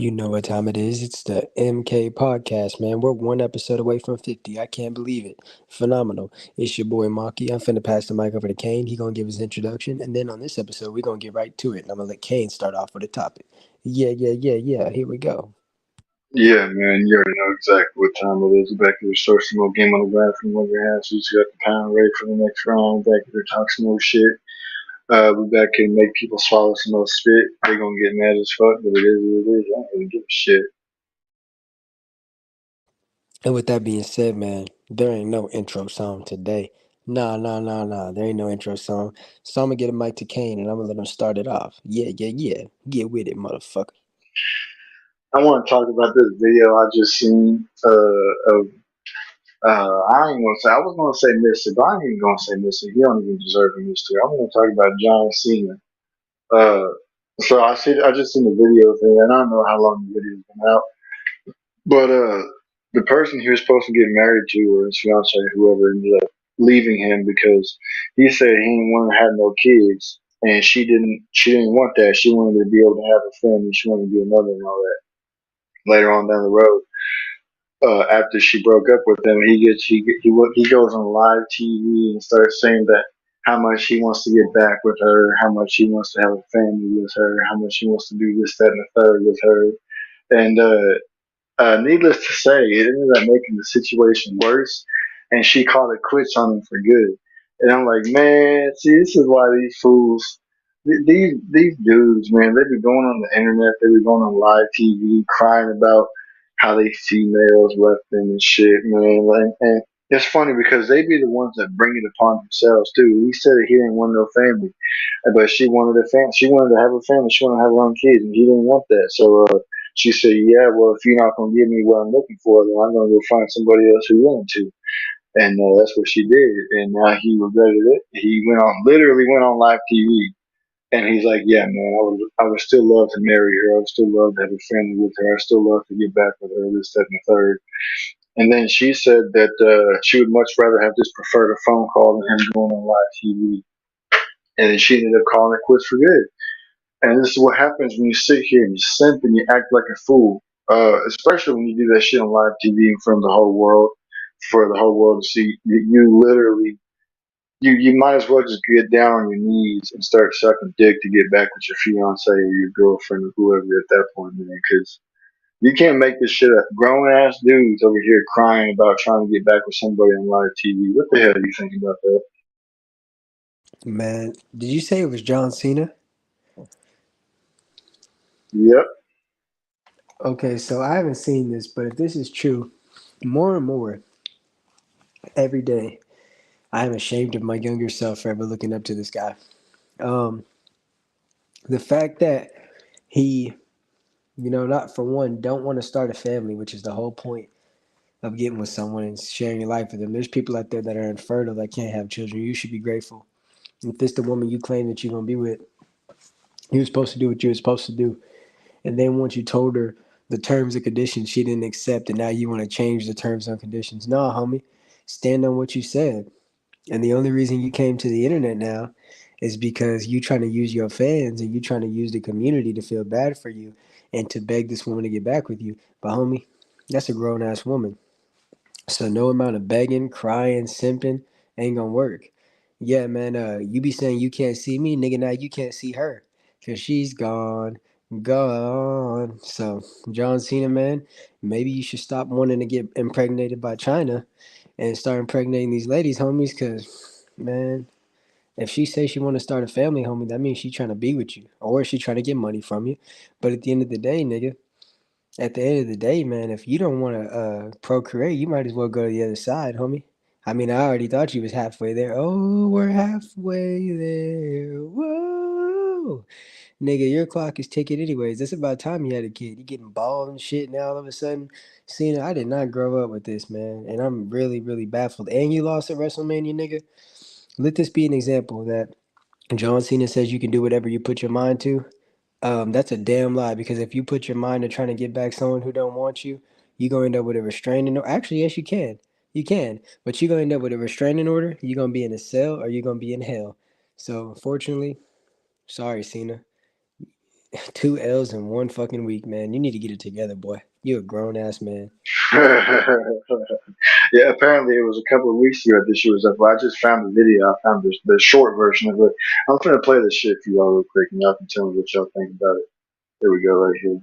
You know what time it is. It's the MK podcast, man. We're one episode away from 50. I can't believe it. Phenomenal. It's your boy Maki. I'm finna pass the mic over to Kane. He gonna give his introduction. And then on this episode, we're gonna get right to it. And I'm gonna let Kane start off with a topic. Yeah. Here we go. Yeah, man, you already know exactly what time it is. Back here, start some more game on the ground from over half. So you got the pound ready for the next round. Back here, talk some more shit. We back here make people swallow some more spit. They gonna get mad as fuck, but it is what it is. I don't really give a shit. And with that being said, man, there ain't no intro song today. Nah. There ain't no intro song. So I'm gonna get a mic to Kane and I'm gonna let him start it off. Yeah. Get with it, motherfucker. I want to talk about this video I just seen. Of I ain't gonna say. I was gonna say Mister, but I ain't even gonna say Mister. He don't even deserve a Mister. I'm gonna talk about John Cena. Uh, so I just seen the video thing, and I don't know how long the video's been out. But the person he was supposed to get married to, or his fiance, whoever, ended up leaving him because he said he didn't want to have no kids, and she didn't. She didn't want that. She wanted to be able to have a family. She wanted to be a mother and all that. Later on down the road, after she broke up with him, he goes on live TV and starts saying that how much he wants to get back with her, how much he wants to have a family with her, how much he wants to do this, that, and the third with her, and needless to say, it ended up making the situation worse, and she called it quits on him for good. And I'm like, man, see, this is why these fools, these dudes, man, they be going on the internet, they be going on live TV, crying about how they females left them and shit, man. And it's funny because they be the ones that bring it upon themselves too. He said that he didn't want no family, but she wanted a family. She wanted to have a family. She wanted to have her own kids, and he didn't want that. So she said, "Yeah, well, if you're not gonna give me what I'm looking for, then I'm gonna go find somebody else who's willing to." And that's what she did. And now he regretted it. He literally went on live TV, and he's like, "Yeah, man, I would still love to marry her. I would still love to have a family with her. I still love to get back with her. This, that, and the third." And then she said that she would much rather have just preferred a phone call than him going on live TV. And then she ended up calling it quits for good. And this is what happens when you sit here and you simp and you act like a fool. Especially when you do that shit on live TV in front of the whole world, for the whole world to see. You literally, you might as well just get down on your knees and start sucking dick to get back with your fiance or your girlfriend or whoever at that point, man. Because you can't make this shit up. Grown ass dudes over here crying about trying to get back with somebody on live TV. What the hell do you think about that? Man, did you say it was John Cena? Yep. Okay, so I haven't seen this, but if this is true, more and more every day, I am ashamed of my younger self for ever looking up to this guy. Um, the fact that he, not for one, don't want to start a family, which is the whole point of getting with someone and sharing your life with them. There's people out there that are infertile that can't have children. You should be grateful. If this the woman you claim that you're gonna be with, you were supposed to do what you were supposed to do. And then once you told her the terms and conditions she didn't accept, and now you want to change the terms and conditions. No, homie, stand on what you said. And the only reason you came to the internet now is because you trying to use your fans and you trying to use the community to feel bad for you and to beg this woman to get back with you. But homie, that's a grown ass woman. So no amount of begging, crying, simping ain't gonna work. Yeah, man, you be saying you can't see me, nigga, now you can't see her. Cause she's gone. So John Cena, man, maybe you should stop wanting to get impregnated by China and start impregnating these ladies, homies, cause man, if she says she want to start a family, homie, that means she trying to be with you. Or she trying to get money from you. But at the end of the day, nigga, at the end of the day, man, if you don't want to procreate, you might as well go to the other side, homie. I mean, I already thought you was halfway there. Oh, we're halfway there. Whoa. Nigga, your clock is ticking anyways. That's about time you had a kid. You getting bald and shit now all of a sudden. Cena, I did not grow up with this, man. And I'm really baffled. And you lost at WrestleMania, nigga. Let this be an example that John Cena says you can do whatever you put your mind to. That's a damn lie because if you put your mind to trying to get back someone who don't want you, you're gonna end up with a restraining order. Actually, yes, you can. You can, but you're gonna end up with a restraining order. You're gonna be in a cell or you're gonna be in hell. So, unfortunately, sorry, Cena. Two L's in one fucking week, man. You need to get it together, boy. You a grown ass man. Yeah, apparently it was a couple of weeks ago that this shit was up. Well, I just found the video. I found the short version of it. I'm gonna play this shit for y'all real quick, and y'all can tell me what y'all think about it. Here we go, right here.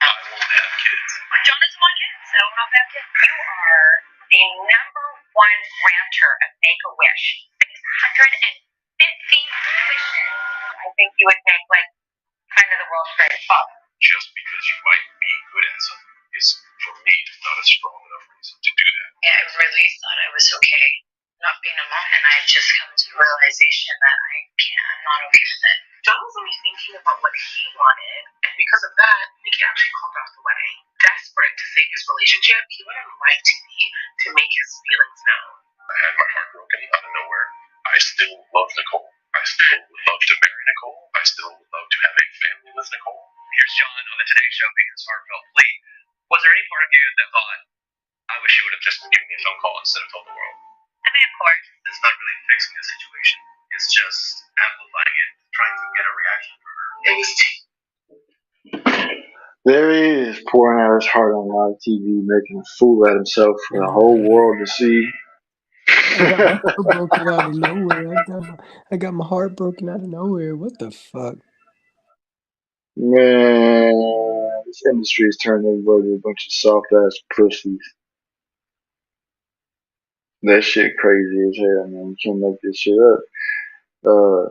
I won't have kids. John doesn't want kids, so I won't have kids. You are the number one grantor of Make a Wish. 650 wishes. I think you would make like kind of the world's greatest father. Just because you might be good at something is, for me, not a strong enough reason to do that. Yeah, I really thought I was okay not being a mom, and I've just come to the realization that I'm not okay with it. John was only thinking about what he wanted, and because of that, Nikki actually called off the wedding. Desperate to save his relationship, he went on live TV to make his feelings known. I had my heart broken out of nowhere. I still love Nicole. I still would love to marry Nicole. I still would love to have a family with Nicole. Here's John on the Today Show making his heartfelt plea. Was there any part of you that thought, I wish you would have just given me a phone call instead of told the world? I mean, of course. It's not really fixing the situation. It's just amplifying it, trying to get a reaction from her. There he is, pouring out his heart on live TV, making a fool out of himself for the whole world to see. I got my heart broken out of nowhere. I got my heart broken out of nowhere. What the fuck? Man, this industry has turned everybody into a bunch of soft ass pussies. That shit crazy as hell, man. You can't make this shit up. Uh,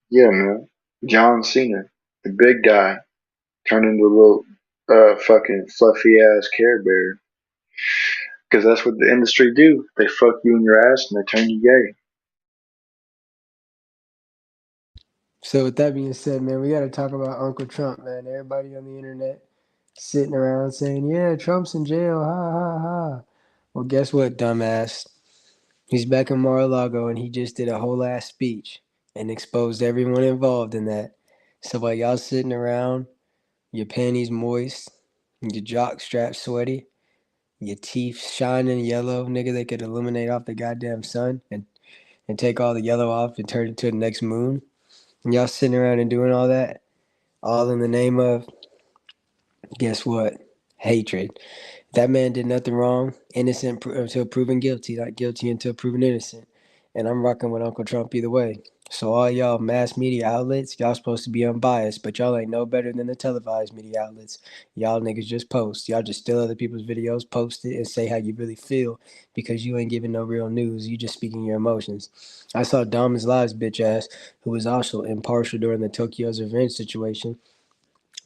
yeah, man. John Cena, the big guy, turned into a little fucking fluffy ass Care Bear. Because that's what the industry do. They fuck you in your ass and they turn you gay. So with that being said, man, we got to talk about Uncle Trump, man. Everybody on the internet sitting around saying, "Yeah, Trump's in jail." Ha ha ha. Well, guess what, dumbass? He's back in Mar-a-Lago, and he just did a whole ass speech and exposed everyone involved in that. So while y'all sitting around, your panties moist, your jock straps sweaty, your teeth shining yellow, nigga, they could illuminate off the goddamn sun and take all the yellow off and turn it to the next moon. And y'all sitting around and doing all that, all in the name of, guess what? Hatred. That man did nothing wrong, innocent until proven guilty, not guilty until proven innocent. And I'm rocking with Uncle Trump either way. So all y'all mass media outlets, y'all supposed to be unbiased, but y'all ain't no better than the televised media outlets. Y'all niggas just post. Y'all just steal other people's videos, post it, and say how you really feel because you ain't giving no real news. You just speaking your emotions. I saw Dama's Lives bitch ass, who was also impartial during the Tokyo's revenge situation.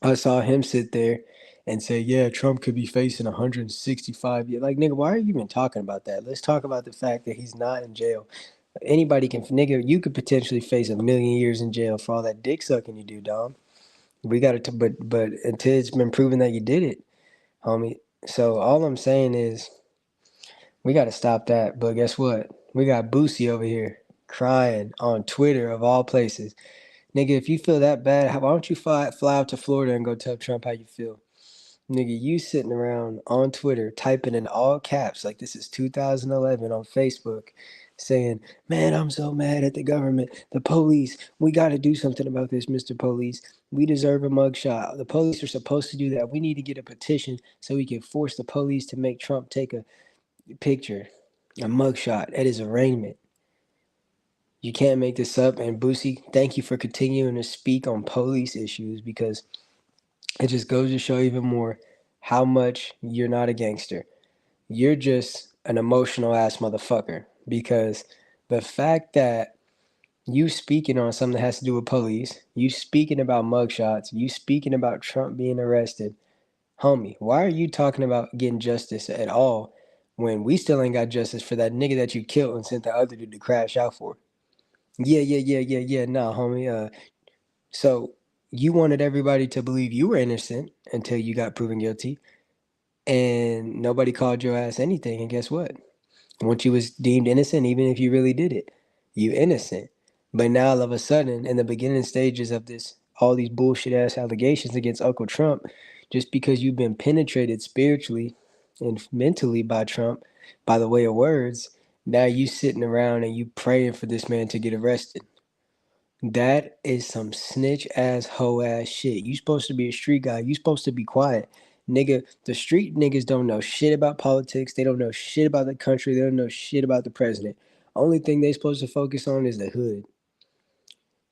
I saw him sit there and say, "Yeah, Trump could be facing 165 years." Like, nigga, why are you even talking about that? Let's talk about the fact that he's not in jail. Anybody can, nigga, you could potentially face 1,000,000 years in jail for all that dick sucking you do, Dom. We got to, but until it's been proven that you did it, homie. So all I'm saying is we got to stop that. But guess what? We got Boosie over here crying on Twitter of all places. Nigga, if you feel that bad, why don't you fly out to Florida and go tell Trump how you feel? Nigga, you sitting around on Twitter typing in all caps like this is 2011 on Facebook saying, "Man, I'm so mad at the government, the police. We got to do something about this, Mr. Police. We deserve a mugshot. The police are supposed to do that. We need to get a petition so we can force the police to make Trump take a picture, a mugshot at his arraignment." You can't make this up. And Boosie, thank you for continuing to speak on police issues because it just goes to show even more how much you're not a gangster. You're just an emotional ass motherfucker because the fact that you speaking on something that has to do with police, you speaking about mugshots, you speaking about Trump being arrested, homie, why are you talking about getting justice at all when we still ain't got justice for that nigga that you killed and sent the other dude to crash out for? Yeah. Nah, homie. So you wanted everybody to believe you were innocent until you got proven guilty, and nobody called your ass anything. And guess what? Once you was deemed innocent, even if you really did it, you innocent. But now all of a sudden, in the beginning stages of this, all these bullshit ass allegations against Uncle Trump, just because you've been penetrated spiritually and mentally by Trump, by the way of words, now you sitting around and you praying for this man to get arrested. That is some snitch ass hoe ass shit. You supposed to be a street guy. You supposed to be quiet. Nigga, the street niggas don't know shit about politics. They don't know shit about the country. They don't know shit about the president. Only thing they supposed to focus on is the hood.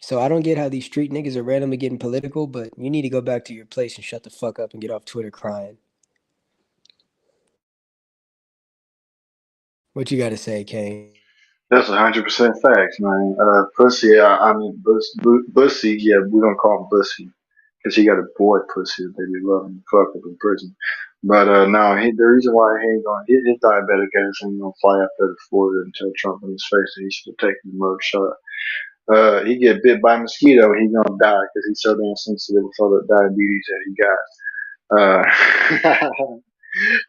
So I don't get how these street niggas are randomly getting political, but you need to go back to your place and shut the fuck up and get off Twitter crying. What you gotta say, Kane? That's 100% facts, man. Pussy, I mean, Bussy, yeah, we don't call him Bussy because he got a boy pussy that they be loving to fuck up in prison. But no, the reason why he ain't going, his diabetic ass ain't gonna fly up there to Florida and tell Trump in his face that he should have taken the mug shot. He get bit by a mosquito, he gonna die because he's so damn sensitive with all that diabetes that he got.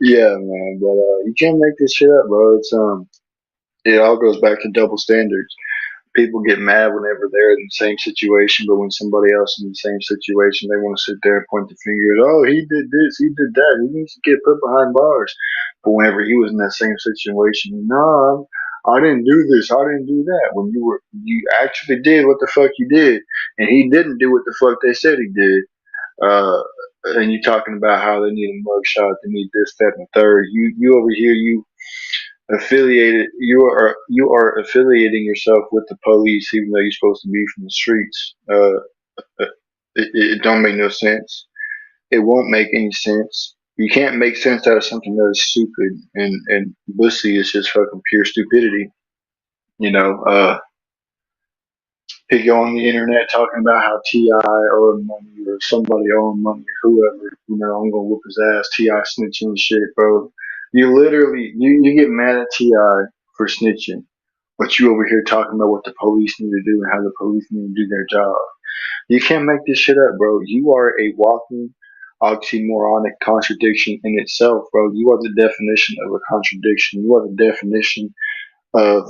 Yeah, man, but you can't make this shit up, bro. It all goes back to double standards. People get mad whenever they're in the same situation, but when somebody else is in the same situation, they want to sit there and point the finger at, oh, he did this, he did that, he needs to get put behind bars. But whenever he was in that same situation, no, I didn't do this, I didn't do that. When you actually did what the fuck you did, and he didn't do what the fuck they said he did. Uh, and you talking about how they need a mugshot, they need this, that, and the third. You over here, you are affiliating yourself with the police even though you're supposed to be from the streets. It don't make no sense. It won't make any sense. You can't make sense out of something that is stupid, and Bussy is just fucking pure stupidity. You know, he go on the internet talking about how Ti owed money or somebody owed money or whoever. You know, I'm gonna whoop his ass. Ti snitching and shit, bro. You get mad at Ti for snitching, but you over here talking about what the police need to do and how the police need to do their job. You can't make this shit up, bro. You are a walking oxymoronic contradiction in itself, bro. You are the definition of a contradiction. You are the definition of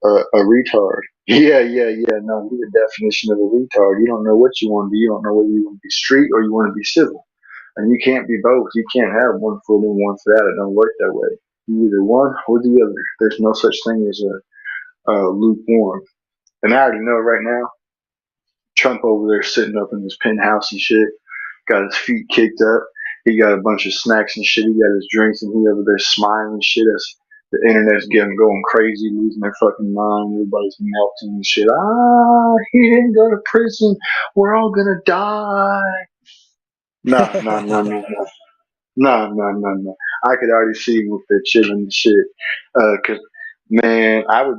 a retard. Yeah, yeah, yeah. No, you're the definition of a retard. You don't know what you want to be. You don't know whether you want to be street or you want to be civil. And you can't be both. You can't have one foot in, one foot out. It don't work that way. You either one or the other. There's no such thing as a lukewarm. And I already know right now, Trump over there sitting up in his penthouse and shit, got his feet kicked up. He got a bunch of snacks and shit. He got his drinks and he over there smiling and shit. As the internet's getting going crazy, losing their fucking mind. Everybody's melting and shit. Ah, he didn't go to prison. We're all gonna die. Nah, nah, nah, nah, nah. No, no, no, no. I could already see him with the chilling and shit. Cause man, I would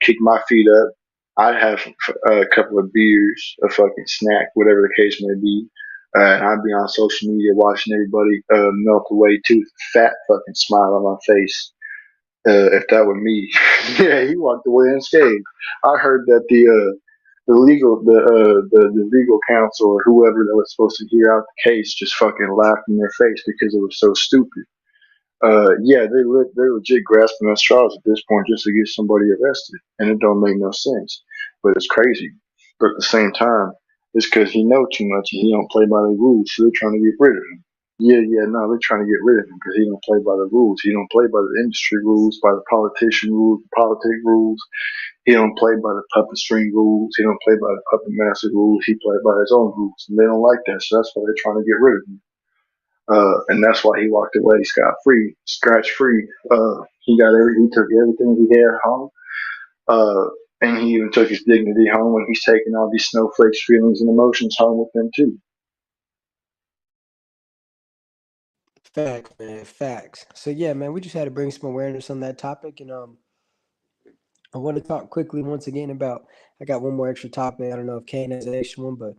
kick my feet up. I'd have a couple of beers, a fucking snack, whatever the case may be. And I'd be on social media watching everybody melt away too, fat fucking smile on my face. If that were me, yeah, he walked away unscathed. I heard that the legal counsel or whoever that was supposed to hear out the case just fucking laughed in their face because it was so stupid. Yeah, they're legit grasping at straws at this point just to get somebody arrested, and it don't make no sense. But it's crazy. But at the same time, it's because he know too much and he don't play by the rules, so they're trying to get rid of him. Yeah, yeah, no, they're trying to get rid of him because he don't play by the rules. He don't play by the industry rules, by the politician rules, the politic rules. He don't play by the puppet string rules. He don't play by the puppet master rules. He play by his own rules, and they don't like that. So that's why they're trying to get rid of him. And that's why he walked away scot free, scratch free. He took everything he had home, uh, and he even took his dignity home, and he's taking all these snowflakes' feelings and emotions home with him too. Facts, man. Facts. So yeah, man, we just had to bring some awareness on that topic, and I want to talk quickly once again about. I got one more extra topic. I don't know if Kane has an extra one, but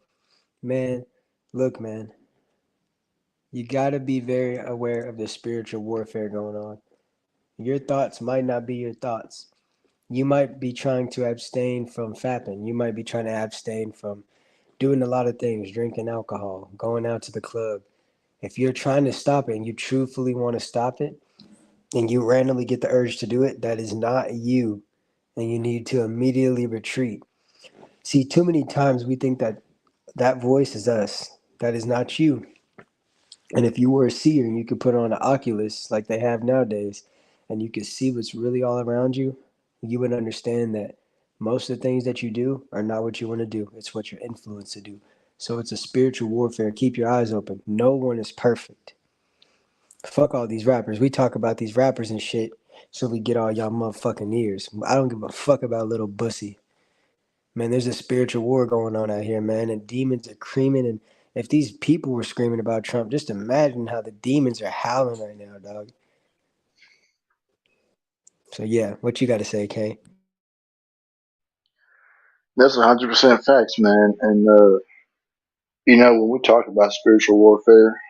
man, look, man, you got to be very aware of the spiritual warfare going on. Your thoughts might not be your thoughts. You might be trying to abstain from fapping. You might be trying to abstain from doing a lot of things, drinking alcohol, going out to the club. If you're trying to stop it and you truthfully want to stop it, and you randomly get the urge to do it, that is not you. And you need to immediately retreat. See, too many times we think that that voice is us. That is not you. And if you were a seer and you could put on an Oculus like they have nowadays, and you could see what's really all around you, you would understand that Most of the things that you do are not what you want to do. It's what you're influenced to do. So it's a spiritual warfare. Keep your eyes open. No one is perfect. Fuck all these rappers. We talk about these rappers and shit so we get all y'all motherfucking ears. I don't give a fuck about Lil Boosie. Man, there's a spiritual war going on out here, man, and demons are screaming. And if these people were screaming about Trump, just imagine how the demons are howling right now, dog. So yeah, what you got to say, Kay? That's 100% facts, man. And when we talk about spiritual warfare,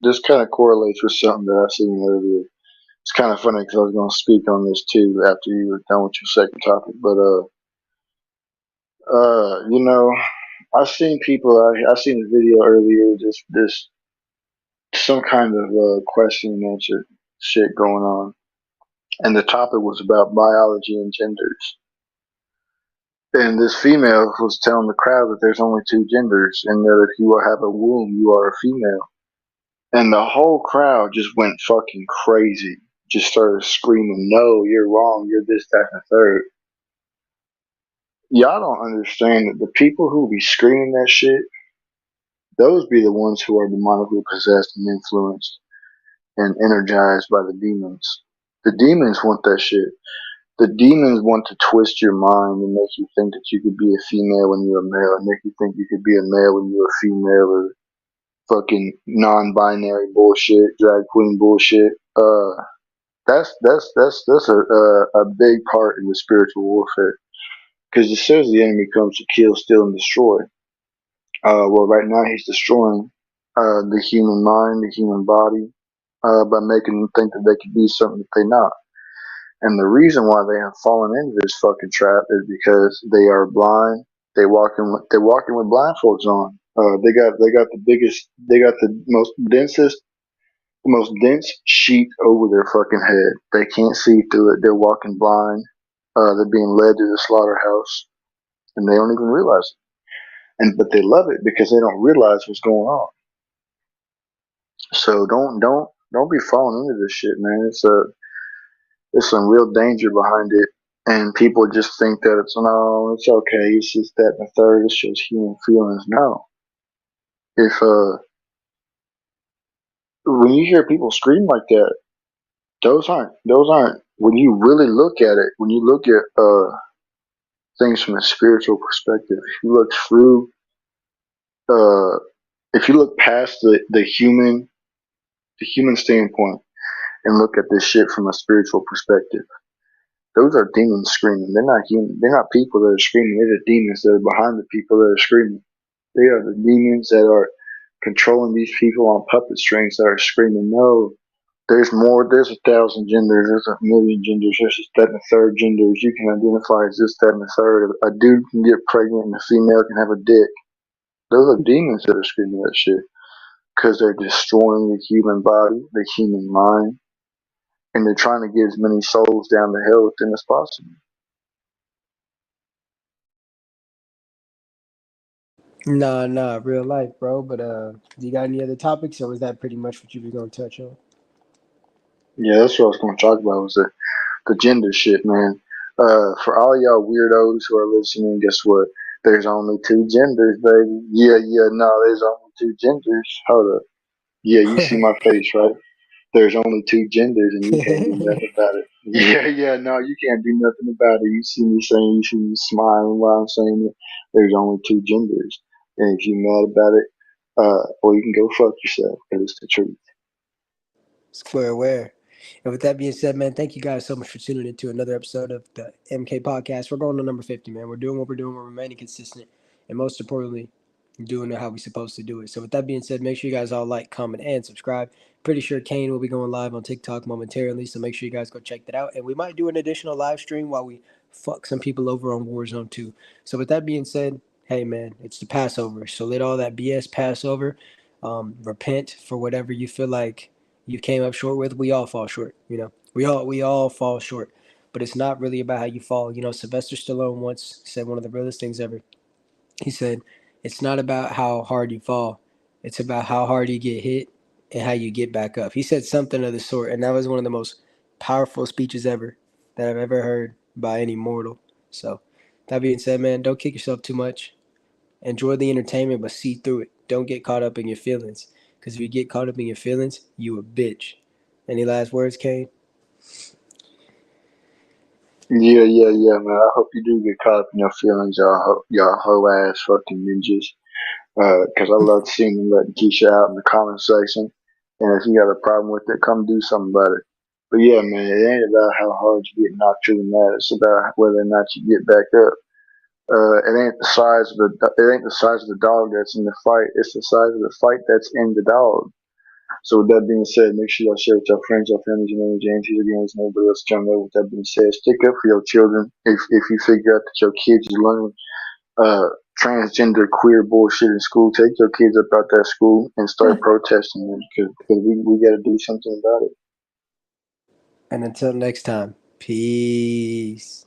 this kind of correlates with something that I seen earlier. It's kind of funny because I was going to speak on this too after you were done with your second topic. But uh, you know, I seen people. I seen a video earlier. This some kind of question and answer shit going on, and the topic was about biology and genders. And this female was telling the crowd that there's only two genders, and that if you have a womb, you are a female. And the whole crowd just went fucking crazy. Just started screaming, "No, you're wrong. You're this, that, and the third." Y'all don't understand that the people who be screaming that shit, those be the ones who are demonically possessed and influenced and energized by the demons. The demons want that shit. The demons want to twist your mind and make you think that you could be a female when you're a male, and make you think you could be a male when you're a female, or fucking non-binary bullshit, drag queen bullshit. That's a big part in the spiritual warfare, because it says the enemy comes to kill, steal, and destroy. Well, right now he's destroying the human mind, the human body, by making them think that they could be something that they're not. And the reason why they have fallen into this fucking trap is because they are blind. They're walking with blindfolds on. They got the biggest, they got the most dense sheet over their fucking head. They can't see through it. They're walking blind. They're being led to the slaughterhouse, and they don't even realize it. But they love it because they don't realize what's going on. So don't be falling into this shit, man. There's some real danger behind it, and people just think that it's no, it's okay. It's just that and the third. It's just human feelings. No, if when you hear people scream like that, those aren't. When you really look at it, when you look at things from a spiritual perspective, if you look through, uh, if you look past the human standpoint, and look at this shit from a spiritual perspective, those are demons screaming. They're not human. They're not people that are screaming. They're the demons that are behind the people that are screaming. They are the demons that are controlling these people on puppet strings that are screaming, "No, there's more. There's 1,000 genders. There's 1,000,000 genders. There's this, that, and the third genders. You can identify as this, that, and the third. A dude can get pregnant and a female can have a dick." Those are demons that are screaming that shit because they're destroying the human body, the human mind, and they're trying to get as many souls down the hell with them as possible. Nah, nah, real life, bro. But you got any other topics, or was that pretty much what you were gonna touch on? Yeah, that's what I was going to talk about was the gender shit, man. For all y'all weirdos who are listening, guess what? There's only two genders, baby. Yeah, yeah, no, there's only two genders. Hold up. Yeah, you see my face, right? There's only two genders, and you can't do nothing about it. Yeah, yeah, no, you can't do nothing about it. You see me saying, you see me smiling while I'm saying it. There's only two genders, and if you're mad about it, well, you can go fuck yourself, because it's the truth. Square aware. And with that being said, man, thank you guys so much for tuning into another episode of the MK Podcast. We're going to number 50, man. We're doing what we're doing. We're remaining consistent. And most importantly, doing it how we supposed to do it. So with that being said, make sure you guys all like, comment, and subscribe. Pretty sure Kane will be going live on TikTok momentarily, so make sure you guys go check that out. And we might do an additional live stream while we fuck some people over on Warzone 2. So with that being said, hey man, it's the Passover. So let all that BS pass over. Repent for whatever you feel like you came up short with. We all fall short, you know. We all fall short. But it's not really about how you fall. You know, Sylvester Stallone once said one of the realest things ever. He said, "It's not about how hard you fall; it's about how hard you get hit and how you get back up." He said something of the sort, and that was one of the most powerful speeches ever that I've ever heard by any mortal. So, That being said, man, don't kick yourself too much. Enjoy the entertainment, but see through it. Don't get caught up in your feelings. Because if you get caught up in your feelings, you a bitch. Any last words, Kane? Yeah, man. I hope you do get caught up in your feelings, y'all hoe ass fucking ninjas. Because I love seeing them letting Keisha out in the comment section. And if you got a problem with it, come do something about it. But yeah, man, it ain't about how hard you get knocked through the mat. It's about whether or not you get back up. It ain't the size of the dog that's in the fight. It's the size of the fight that's in the dog. So with that being said, make sure y'all share with your friends, your families, your name, James. He's again, nobody else jump over. With that being said, stick up for your children. If you figure out that your kids is learning transgender queer bullshit in school, take your kids up out that school and start protesting them because we got to do something about it. And until next time, peace.